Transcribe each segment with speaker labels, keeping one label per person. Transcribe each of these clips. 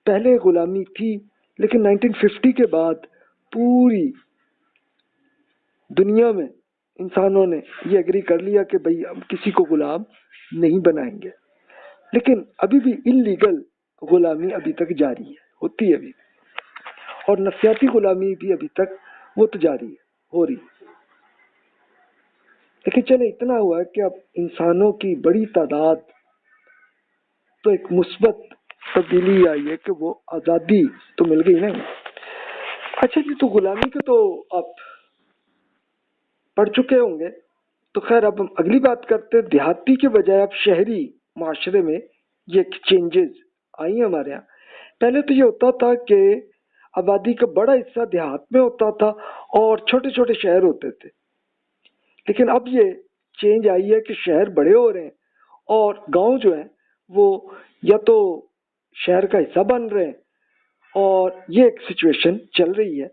Speaker 1: پہلے غلامی تھی، لیکن 1950 کے بعد پوری دنیا میں انسانوں نے یہ ایگری کر لیا کہ بھئی ہم کسی کو غلام نہیں بنائیں گے، لیکن ابھی بھی انلیگل غلامی ابھی تک جاری ہے، ہوتی ہے ابھی، اور نفسیاتی غلامی بھی ابھی تک وہ تو جاری ہے، ہو رہی ہے۔ لیکن چلے اتنا ہوا ہے کہ اب انسانوں کی بڑی تعداد تو ایک مثبت تبدیلی آئی ہے کہ وہ آزادی تو مل گئی نا۔ اچھا جی، تو غلامی کو تو آپ پڑھ چکے ہوں گے، تو خیر اب ہم اگلی بات کرتے ہیں۔ دیہاتی کے بجائے اب شہری معاشرے میں یہ چینجز آئی ہیں ہمارے یہاں۔ پہلے تو یہ ہوتا تھا کہ آبادی کا بڑا حصہ دیہات میں ہوتا تھا اور چھوٹے چھوٹے شہر ہوتے تھے، لیکن اب یہ چینج آئی ہے کہ شہر بڑے ہو رہے ہیں اور گاؤں جو ہیں وہ یا تو شہر کا حصہ بن رہے ہیں، اور یہ ایک سچویشن چل رہی ہے۔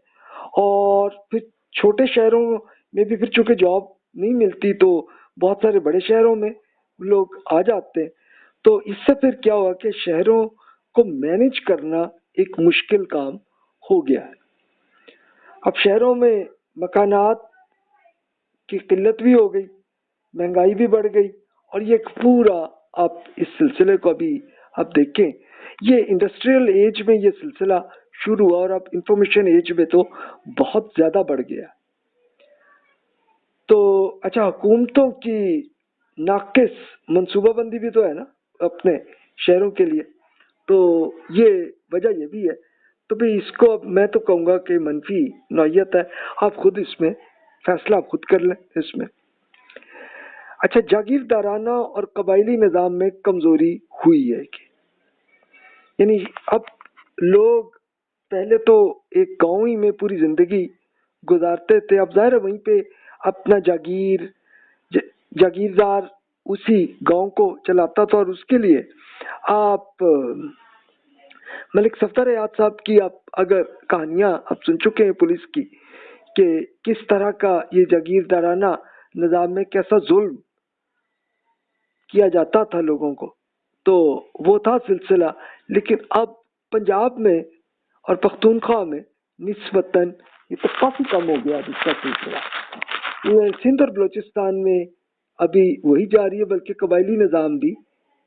Speaker 1: اور پھر چھوٹے شہروں میں بھی پھر چونکہ جاب نہیں ملتی تو بہت سارے بڑے شہروں میں لوگ آ جاتے ہیں، تو اس سے پھر کیا ہوا کہ شہروں کو مینج کرنا ایک مشکل کام ہو گیا ہے۔ اب شہروں میں مکانات کی قلت بھی ہو گئی، مہنگائی بھی بڑھ گئی، اور یہ ایک پورا آپ اس سلسلے کو ابھی آپ دیکھیں، یہ انڈسٹریل ایج میں یہ سلسلہ شروع ہوا اور اب انفارمیشن ایج میں تو بہت زیادہ بڑھ گیا۔ تو اچھا، حکومتوں کی ناقص منصوبہ بندی بھی تو ہے نا اپنے شہروں کے لیے، تو یہ وجہ یہ بھی ہے۔ تو بھی اس کو اب میں تو کہوں گا کہ منفی نوعیت ہے، آپ خود اس میں فیصلہ آپ خود کر لیں اس میں۔ اچھا، جاگیردارانہ اور قبائلی نظام میں کمزوری ہوئی ہے کہ یعنی اب لوگ پہلے تو ایک گاؤں ہی میں پوری زندگی گزارتے تھے، اب ظاہر ہے وہیں پہ اپنا جاگیردار اسی گاؤں کو چلاتا تھا، اور اس کے لیے آپ ملک صفدر حیات صاحب کی آپ اگر کہانیاں آپ سن چکے ہیں پولیس کی کہ کس طرح کا یہ جاگیردارانہ نظام میں کیسا ظلم کیا جاتا تھا لوگوں کو، تو وہ تھا سلسلہ۔ لیکن اب پنجاب میں اور پختونخوا میں نسبتاً یہ تو کافی کم ہو گیا اس کا سلسلہ۔ یہ سندھ اور بلوچستان میں ابھی وہی جاری ہے، بلکہ قبائلی نظام بھی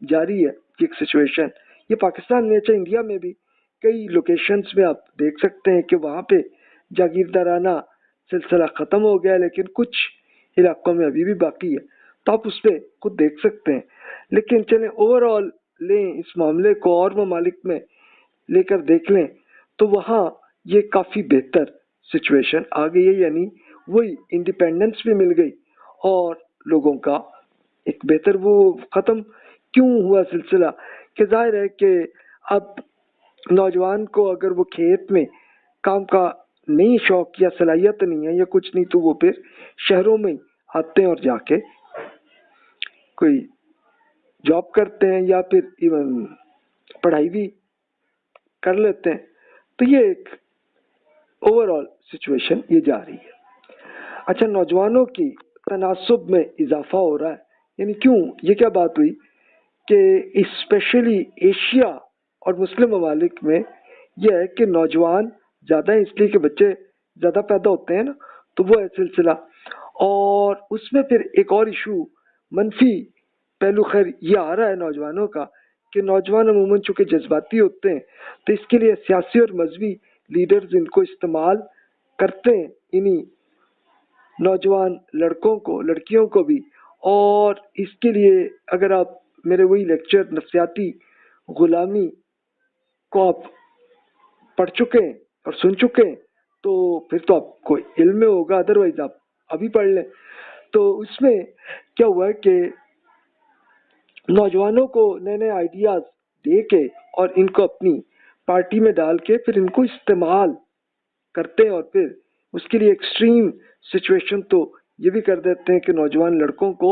Speaker 1: جاری ہے، ایک سچویشن یہ پاکستان میں، اچھا انڈیا میں بھی کئی لوکیشنز میں آپ دیکھ سکتے ہیں کہ وہاں پہ جاگیردارانہ سلسلہ ختم ہو گیا، لیکن کچھ علاقوں میں ابھی بھی باقی ہے، تو آپ اس پہ خود دیکھ سکتے ہیں۔ لیکن چلیں اوور آل لیں اس معاملے کو اور ممالک میں لے کر دیکھ لیں تو وہاں یہ کافی بہتر سچویشن آ گئی ہے، یعنی وہی انڈیپینڈنس بھی مل گئی اور لوگوں کا ایک بہتر وہ ختم کیوں ہوا سلسلہ کہ ظاہر ہے کہ اب نوجوان کو اگر وہ کھیت میں کام کا نہیں شوق یا صلاحیت نہیں ہے یا کچھ نہیں، تو وہ پھر شہروں میں آتے ہیں اور جا کے کوئی جاب کرتے ہیں یا پھر ایون پڑھائی بھی کر لیتے ہیں، تو یہ ایک اوور آل سچویشن یہ جا رہی ہے۔ اچھا، نوجوانوں کی تناسب میں اضافہ ہو رہا ہے، یعنی کیوں یہ کیا بات ہوئی کہ اسپیشلی ایشیا اور مسلم ممالک میں یہ ہے کہ نوجوان زیادہ ہیں، اس لیے کہ بچے زیادہ پیدا ہوتے ہیں نا، تو وہ ہے سلسلہ۔ اور اس میں پھر ایک اور ایشو منفی پہلو خیر یہ آ رہا ہے نوجوانوں کا کہ نوجوان عموماً چونکہ جذباتی ہوتے ہیں تو اس کے لیے سیاسی اور مذہبی لیڈرز ان کو استعمال کرتے ہیں، انہی نوجوان لڑکوں کو لڑکیوں کو بھی۔ اور اس کے لیے اگر آپ میرے وہی لیکچر نفسیاتی غلامی کو آپ پڑھ چکے ہیں اور سن چکے ہیں تو پھر تو آپ کو علم میں ہوگا، ادروائز آپ ابھی پڑھ لیں۔ تو اس میں کیا ہوا ہے کہ نوجوانوں کو نئے نئے آئیڈیاز دے کے اور ان کو اپنی پارٹی میں ڈال کے پھر ان کو استعمال کرتے ہیں، اور پھر اس کے لیے ایکسٹریم سچویشن تو یہ بھی کر دیتے ہیں کہ نوجوان لڑکوں کو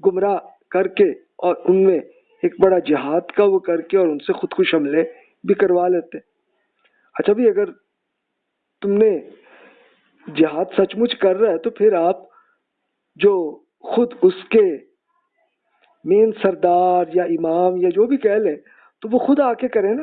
Speaker 1: گمراہ کر کے اور ان میں ایک بڑا جہاد کا وہ کر کے اور ان سے خودکش حملے بھی کروا لیتے ہیں۔ اچھا بھی اگر تم نے جہاد سچ مچ کر رہا ہے تو پھر آپ جو خود اس کے مین سردار یا امام یا جو بھی کہہ لیں تو وہ خود آ کے کریں نا،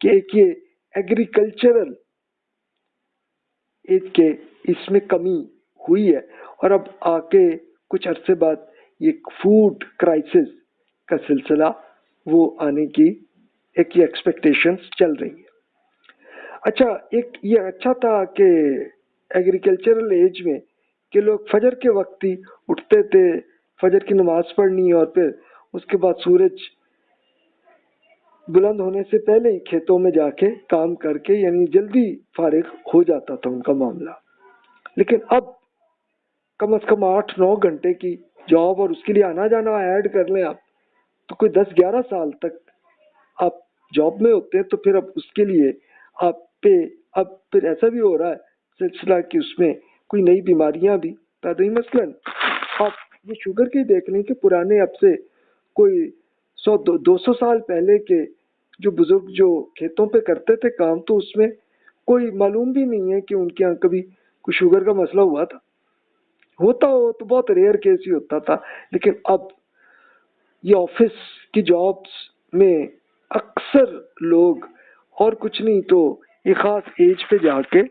Speaker 1: کہ ایک یہ ایگریکلچرل ایک کہ اس میں کمی ہوئی ہے، اور اب آ کے کچھ عرصے بعد یہ فوڈ کرائسس کا سلسلہ وہ آنے کی ایک یہ ایکسپیکٹیشنز چل رہی ہے۔ اچھا، ایک یہ اچھا تھا کہ ایگریکلچرل ایج میں کہ لوگ فجر کے وقت ہی اٹھتے تھے، فجر کی نماز پڑھنی، اور پھر اس کے بعد سورج بلند ہونے سے پہلے ہی کھیتوں میں جا کے کام کر کے یعنی جلدی فارغ ہو جاتا تھا ان کا معاملہ۔ لیکن اب کم از کم 8-9 گھنٹے کی جاب، اور اس کے لیے آنا جانا ایڈ کر لیں آپ تو کوئی 10-11 سال تک آپ جاب میں ہوتے ہیں، تو پھر اب اس کے لیے آپ پہ اب پھر ایسا بھی ہو رہا ہے سلسلہ کہ اس میں کوئی نئی بیماریاں بھی پیدا ہوئی۔ مثلاً آپ یہ شوگر کی دیکھ لیں کہ پرانے اب سے کوئی 100-200 سال پہلے کے جو بزرگ جو کھیتوں پہ کرتے تھے کام، تو اس میں کوئی معلوم بھی نہیں ہے کہ ان کے یہاں کبھی کوئی شوگر کا مسئلہ ہوا تھا۔ ہوتا ہو تو بہت ریئر کیس ہی ہوتا تھا، لیکن اب یہ آفس کی جابس میں اکثر لوگ اور کچھ نہیں تو ایک خاص ایج پہ جا کے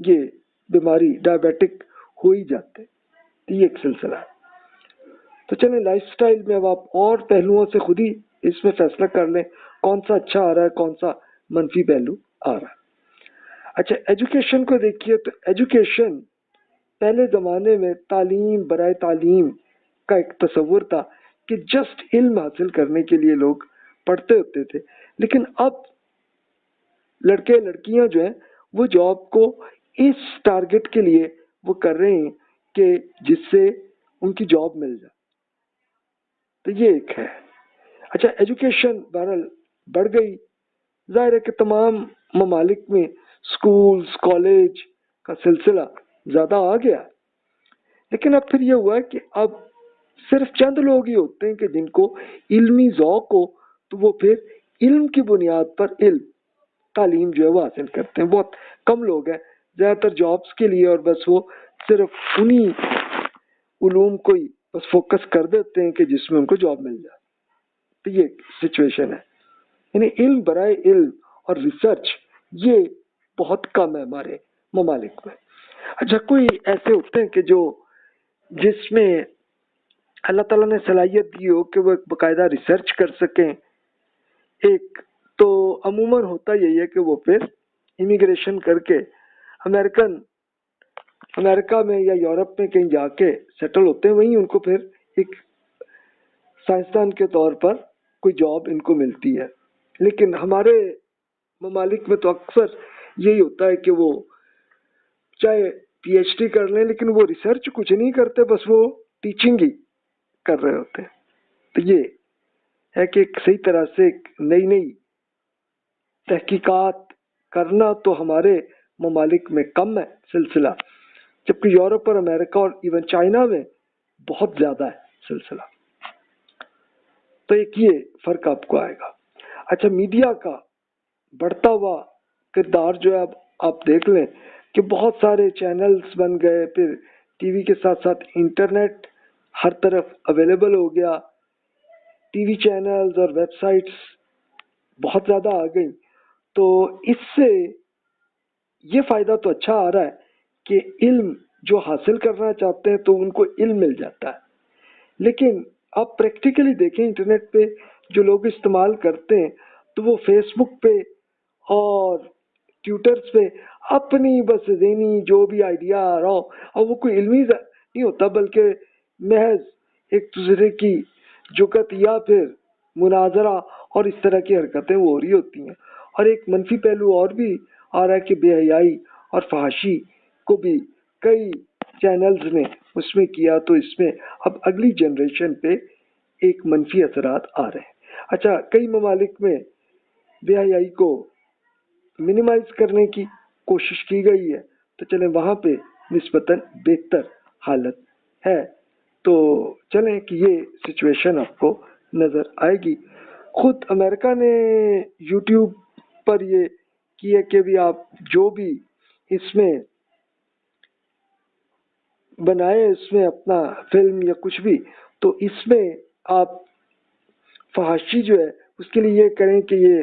Speaker 1: یہ بیماری ڈائبیٹک ہو ہی جاتے، یہ ایک سلسلہ ہے۔ تو چلیں لائف سٹائل میں اب آپ اور پہلوؤں سے خود ہی اس میں فیصلہ کر لیں کون سا اچھا آ رہا ہے، کون سا منفی پہلو آ رہا ہے۔ اچھا، ایجوکیشن کو دیکھیے تو ایجوکیشن پہلے زمانے میں تعلیم برائے تعلیم کا ایک تصور تھا کہ جسٹ علم حاصل کرنے کے لیے لوگ پڑھتے ہوتے تھے، لیکن اب لڑکے لڑکیاں جو ہیں وہ جاب کو اس ٹارگٹ کے لیے وہ کر رہے ہیں کہ جس سے ان کی جاب مل جائے، تو یہ ایک ہے۔ اچھا، ایجوکیشن بہرحال بڑھ گئی، ظاہر ہے کہ تمام ممالک میں سکولز کالج کا سلسلہ زیادہ آ گیا، لیکن اب پھر یہ ہوا ہے کہ اب صرف چند لوگ ہی ہوتے ہیں کہ جن کو علمی ذوق ہو، تو وہ پھر علم کی بنیاد پر علم تعلیم جو ہے وہ حاصل کرتے ہیں۔ بہت کم لوگ ہیں، زیادہ تر جابس کے لیے، اور بس وہ صرف انہی علوم کو ہی بس فوکس کر دیتے ہیں کہ جس میں ان کو جاب مل جائے۔ تو یہ سچویشن ہے، یعنی علم برائے علم اور ریسرچ یہ بہت کم ہے ہمارے ممالک میں۔ اچھا، کوئی ایسے ہوتے ہیں کہ جس میں اللہ تعالیٰ نے صلاحیت دی ہو کہ وہ ایک باقاعدہ ریسرچ کر سکیں، ایک تو عموماً ہوتا یہی ہے کہ وہ پھر امیگریشن کر کے امریکہ میں یا یورپ میں کہیں جا کے سیٹل ہوتے ہیں، وہیں ان کو پھر ایک سائنسدان کے طور پر کوئی جاب ان کو ملتی ہے۔ لیکن ہمارے ممالک میں تو اکثر یہی ہوتا ہے کہ وہ چاہے پی ایچ ڈی کر لیں لیکن وہ ریسرچ کچھ نہیں کرتے، بس وہ ٹیچنگ ہی کر رہے ہوتے ہیں۔ تو یہ ہے کہ ایک صحیح طرح سے ایک نئی تحقیقات کرنا تو ہمارے ممالک میں کم ہے سلسلہ، جبکہ یورپ اور امریکہ اور ایون چائنا میں بہت زیادہ ہے سلسلہ۔ تو ایک یہ فرق آپ کو آئے گا۔ اچھا، میڈیا کا بڑھتا ہوا کردار جو ہے اب آپ دیکھ لیں کہ بہت سارے چینلز بن گئے، پھر ٹی وی کے ساتھ ساتھ انٹرنیٹ ہر طرف اویلیبل ہو گیا، ٹی وی چینلز اور ویب سائٹس بہت زیادہ آ گئی، تو اس سے یہ فائدہ تو اچھا آ رہا ہے کہ علم جو حاصل کرنا چاہتے ہیں تو ان کو علم مل جاتا ہے، لیکن آپ پریکٹیکلی دیکھیں انٹرنیٹ پہ جو لوگ استعمال کرتے ہیں تو وہ فیس بک پہ اور ٹویٹرز پہ اپنی بس ذہنی جو بھی آئیڈیا آ رہا ہو، اور وہ کوئی علمی نہیں ہوتا بلکہ محض ایک دوسرے کی جگت یا پھر مناظرہ اور اس طرح کی حرکتیں وہ ہو رہی ہوتی ہیں۔ اور ایک منفی پہلو اور بھی آ رہا ہے کہ بے حیائی اور فحاشی کو بھی کئی چینلز نے اس میں کیا، تو اس میں اب اگلی جنریشن پہ ایک منفی اثرات آ رہے ہیں۔ اچھا، کئی ممالک میں بے حیائی کو منیمائز کرنے کی کوشش کی گئی ہے، تو چلیں وہاں پہ نسبتاً بہتر حالت ہے، تو چلیں کہ یہ سچویشن آپ کو نظر آئے گی۔ خود امریکہ نے یوٹیوب پر یہ کیا کہ بھی آپ جو بھی اس میں بنائے اس میں اپنا فلم یا کچھ بھی، تو اس میں آپ فحاشی جو ہے اس کے لیے یہ کریں کہ یہ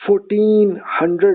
Speaker 1: 1400